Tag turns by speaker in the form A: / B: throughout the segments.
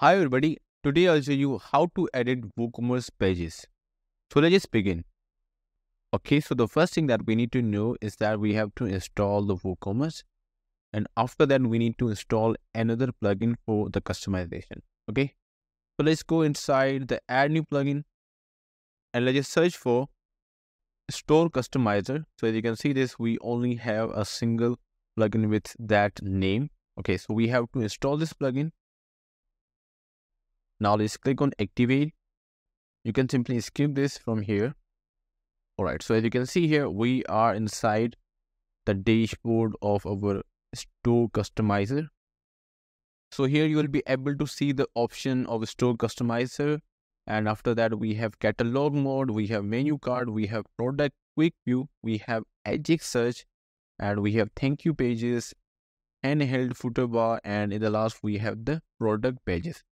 A: Hi everybody, today I'll show you how to edit WooCommerce pages. So let's just begin. Okay, so the first thing that we need to know is that we have to install the WooCommerce, and after that we need to install another plugin for the customization. Okay, so let's go inside the add new plugin and let's just search for store customizer. So as you can see this, we only have a single plugin with that name. Okay, so we have to install this plugin. Now let's click on activate. You can simply skip this from here. Alright, so as you can see here, we are inside the dashboard of our store customizer. So here you will be able to see the option of store customizer, and after that we have catalog mode, we have menu card, we have product quick view, we have Ajax search, and we have thank you pages, handheld footer bar, and in the last we have the product pages.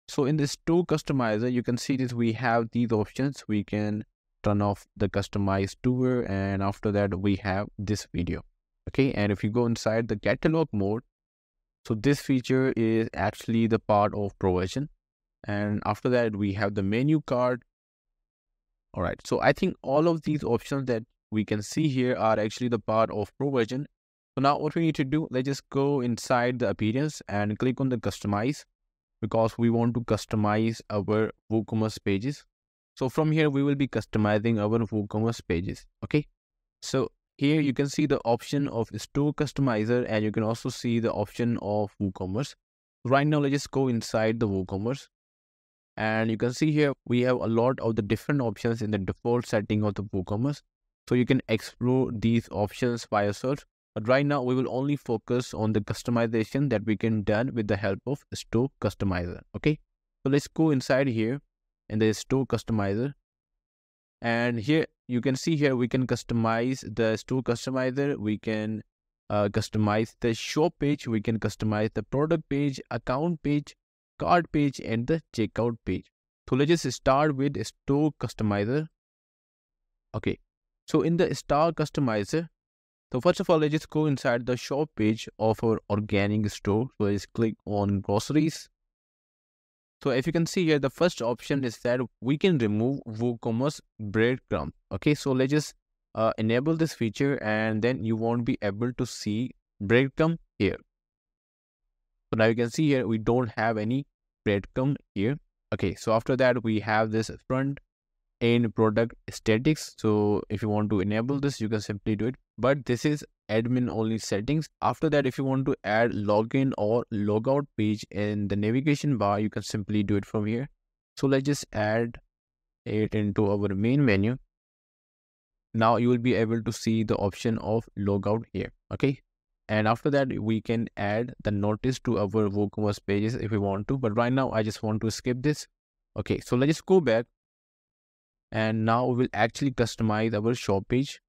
A: So in the store customizer, you can see this, we have these options. We can turn off the customized tour, and after that we have this video. Okay, and if you go inside the catalog mode, so this feature is actually the part of provision, and after that we have the menu card. All right, so I think all of these options that we can see here are actually the part of provision. So now what we need to do, let's just go inside the appearance and click on the customize, because we want to customize our WooCommerce pages. So from here, we will be customizing our WooCommerce pages. Okay. So here you can see the option of store customizer, and you can also see the option of WooCommerce. Right now, let's just go inside the WooCommerce. And you can see here, we have a lot of the different options in the default setting of the WooCommerce. So you can explore these options by yourself. But right now, we will only focus on the customization that we can done with the help of store customizer. Okay. So let's go inside here in the store customizer, and here you can see here we can customize the store customizer. We can customize the shop page, we can customize the product page, account page, cart page, and the checkout page. So let's just start with store customizer. Okay, so in the store customizer, so first of all, let's just go inside the shop page of our organic store. So let's click on groceries. So if you can see here, the first option is that we can remove WooCommerce breadcrumb. Okay, so let's just enable this feature, and then you won't be able to see breadcrumb here. So now you can see here, we don't have any breadcrumb here. Okay, so after that, we have this front end product statics. So if you want to enable this, you can simply do it. But this is admin only settings. After that, if you want to add login or logout page in the navigation bar, you can simply do it from here. So let's just add it into our main menu. Now you will be able to see the option of logout here. Okay, and after that we can add the notice to our WooCommerce pages if we want to, but right now I just want to skip this. Okay, so let's just go back, and now we will actually customize our shop page.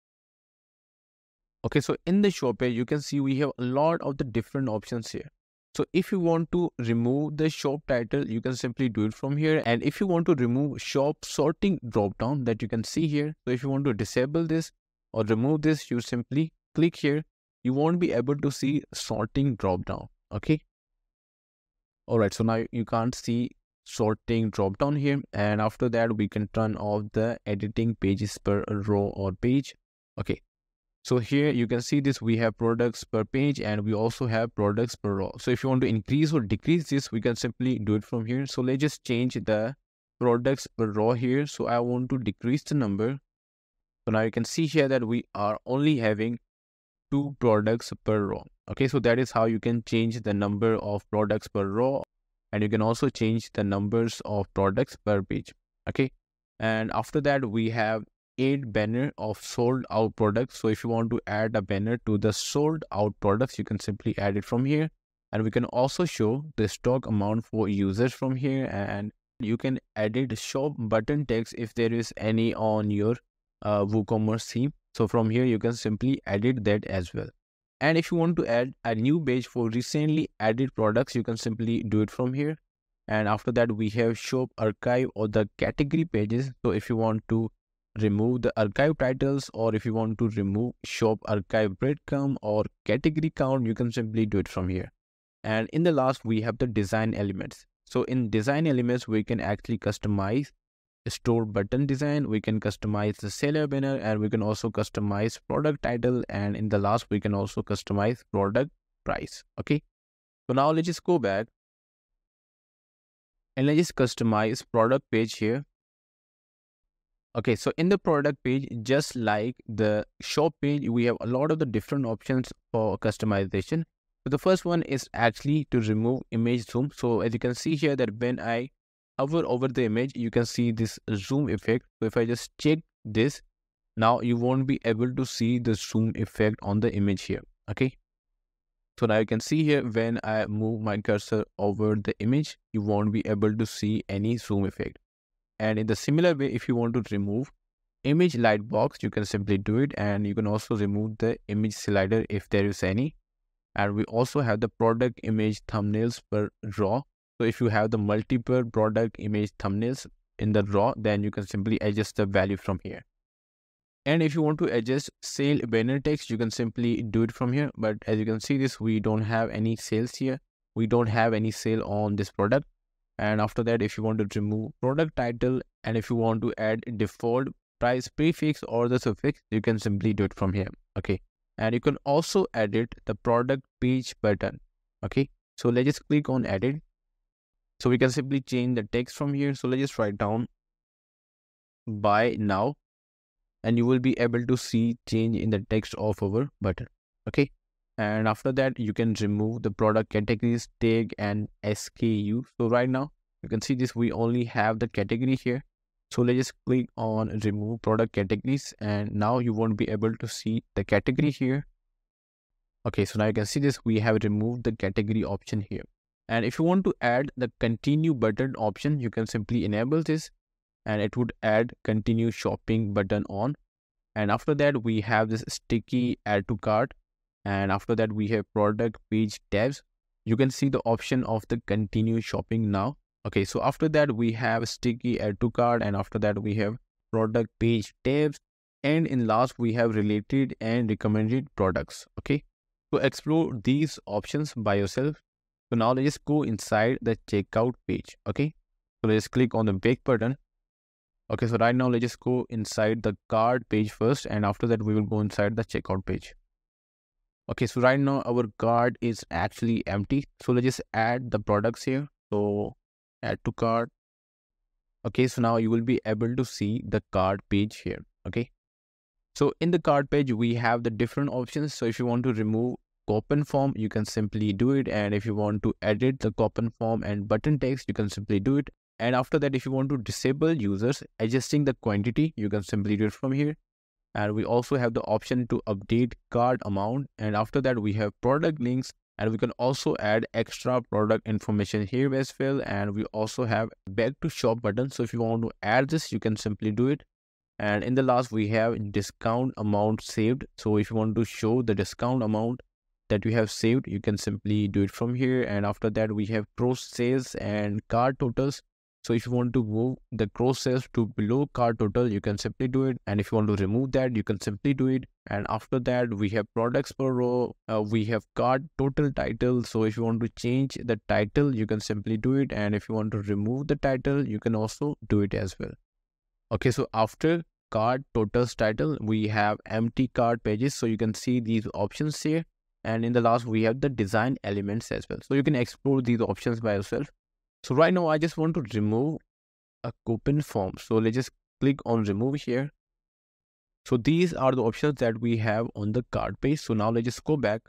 A: Okay, so in the shop page, you can see we have a lot of the different options here. So if you want to remove the shop title, you can simply do it from here. And if you want to remove shop sorting dropdown that you can see here, so if you want to disable this or remove this, you simply click here. You won't be able to see sorting dropdown. Okay. All right, so now you can't see sorting dropdown here. And after that, we can turn off the editing pages per row or page. Okay. So here you can see this, we have products per page, and we also have products per row. So if you want to increase or decrease this, we can simply do it from here. So let's just change the products per row here. So I want to decrease the number. So now you can see here that we are only having 2 products per row. Okay, so that is how you can change the number of products per row, and you can also change the numbers of products per page. Okay, and after that we have 8 banner of sold out products. So if you want to add a banner to the sold out products, you can simply add it from here, and we can also show the stock amount for users from here, and you can edit shop button text if there is any on your WooCommerce theme. So from here you can simply edit that as well. And if you want to add a new page for recently added products, you can simply do it from here. And after that we have shop archive or the category pages. So if you want to remove the archive titles, or if you want to remove shop archive breadcrumb or category count, you can simply do it from here. And in the last, we have the design elements. So in design elements, we can actually customize store button design, we can customize the seller banner, and we can also customize product title, and in the last we can also customize product price. Okay, so now let's just go back and let's just customize product page here. Okay, so in the product page, just like the shop page, we have a lot of the different options for customization. So the first one is actually to remove image zoom. So as you can see here that when I hover over the image, you can see this zoom effect. So if I just check this, now you won't be able to see the zoom effect on the image here. Okay, so now you can see here when I move my cursor over the image, you won't be able to see any zoom effect. And in the similar way, if you want to remove image light box, you can simply do it, and you can also remove the image slider if there is any. And we also have the product image thumbnails per raw. So if you have the multiple product image thumbnails in the raw, then you can simply adjust the value from here. And if you want to adjust sale banner text, you can simply do it from here. But as you can see this, we don't have any sales here. We don't have any sale on this product. And after that, if you want to remove product title, and if you want to add default price prefix or the suffix, you can simply do it from here. Okay, and you can also edit the product page button. Okay, so let's just click on edit. So we can simply change the text from here. So let's just write down buy now, and you will be able to see change in the text of our button. Okay, and after that, you can remove the product categories, tag, and SKU. So right now, you can see this, we only have the category here. So let's just click on remove product categories, and now you won't be able to see the category here. Okay, so now you can see this, we have removed the category option here. And if you want to add the continue button option, you can simply enable this, and it would add continue shopping button on. And after that, we have this sticky add to cart. And after that, we have product page tabs. You can see the option of the continue shopping now. Okay, so after that, we have sticky add to cart, and after that, we have product page tabs. And in last, we have related and recommended products. Okay, so explore these options by yourself. So now let's just go inside the checkout page. Okay, so let's click on the back button. Okay, so right now, let's just go inside the cart page first, and after that, we will go inside the checkout page. Okay, so right now our cart is actually empty. So let's just add the products here. So add to cart. Okay, so now you will be able to see the cart page here. Okay, so in the cart page, we have the different options. So if you want to remove coupon form, you can simply do it. And if you want to edit the coupon form and button text, you can simply do it. And after that, if you want to disable users adjusting the quantity, you can simply do it from here. And we also have the option to update cart amount. And after that, we have product links, and we can also add extra product information here as well. And we also have back to shop button. So if you want to add this, you can simply do it. And in the last, we have discount amount saved. So if you want to show the discount amount that you have saved, you can simply do it from here. And after that, we have cross sales and cart totals. So if you want to move the cross sales to below cart total, you can simply do it. And if you want to remove that, you can simply do it. And after that, we have products per row. We have cart total title. So if you want to change the title, you can simply do it. And if you want to remove the title, you can also do it as well. Okay, so after cart totals title, we have empty cart pages. So you can see these options here. And in the last, we have the design elements as well. So you can explore these options by yourself. So right now, I just want to remove a coupon form. So let's just click on remove here. So these are the options that we have on the cart page. So now let's just go back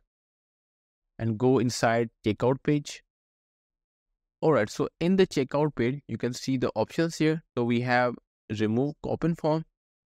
A: and go inside checkout page. All right, so in the checkout page, you can see the options here. So we have remove coupon form,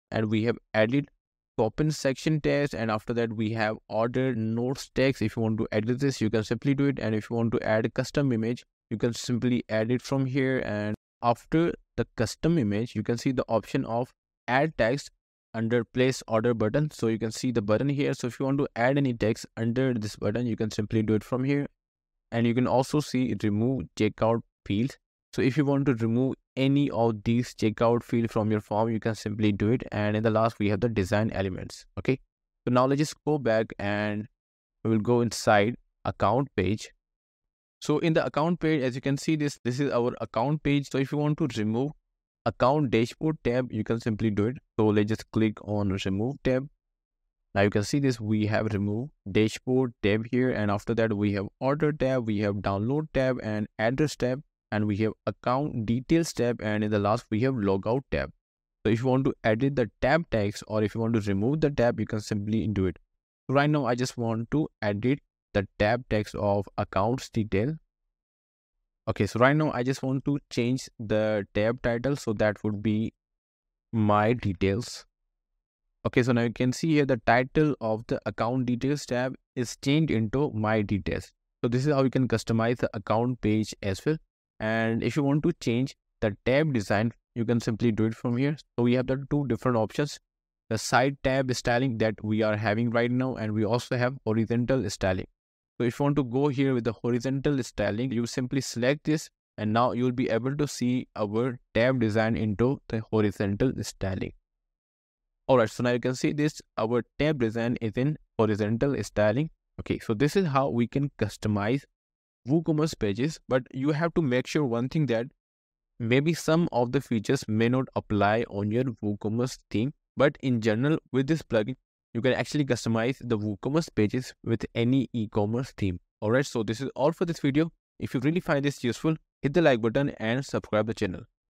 A: and we have added coupon section text, and after that we have order notes text. If you want to edit this, you can simply do it. And if you want to add a custom image, you can simply add it from here. And after the custom image, you can see the option of add text under place order button. So you can see the button here. So if you want to add any text under this button, you can simply do it from here. And you can also see remove checkout field. So if you want to remove any of these checkout field from your form, you can simply do it. And in the last, we have the design elements. Okay, so now let's just go back and we will go inside account page. So in the account page, as you can see, this is our account page. So if you want to remove account dashboard tab, you can simply do it. So let's just click on remove tab. Now you can see this, we have removed dashboard tab here, and after that we have order tab, we have download tab and address tab, and we have account details tab, and in the last we have logout tab. So if you want to edit the tab text or if you want to remove the tab, you can simply do it. So right now I just want to edit the tab text of accounts detail. Okay, so right now I just want to change the tab title, so that would be my details. Okay, so now you can see here the title of the account details tab is changed into my details. So this is how you can customize the account page as well. And if you want to change the tab design, you can simply do it from here. So we have the two different options, the side tab styling that we are having right now, and we also have horizontal styling. So if you want to go here with the horizontal styling, you simply select this, and now you will be able to see our tab design into the horizontal styling. Alright, so now you can see this, our tab design is in horizontal styling. Okay, so this is how we can customize WooCommerce pages, but you have to make sure one thing, that maybe some of the features may not apply on your WooCommerce theme, but in general with this plugin, you can actually customize the WooCommerce pages with any e-commerce theme. Alright, so this is all for this video. If you really find this useful, hit the like button and subscribe the channel.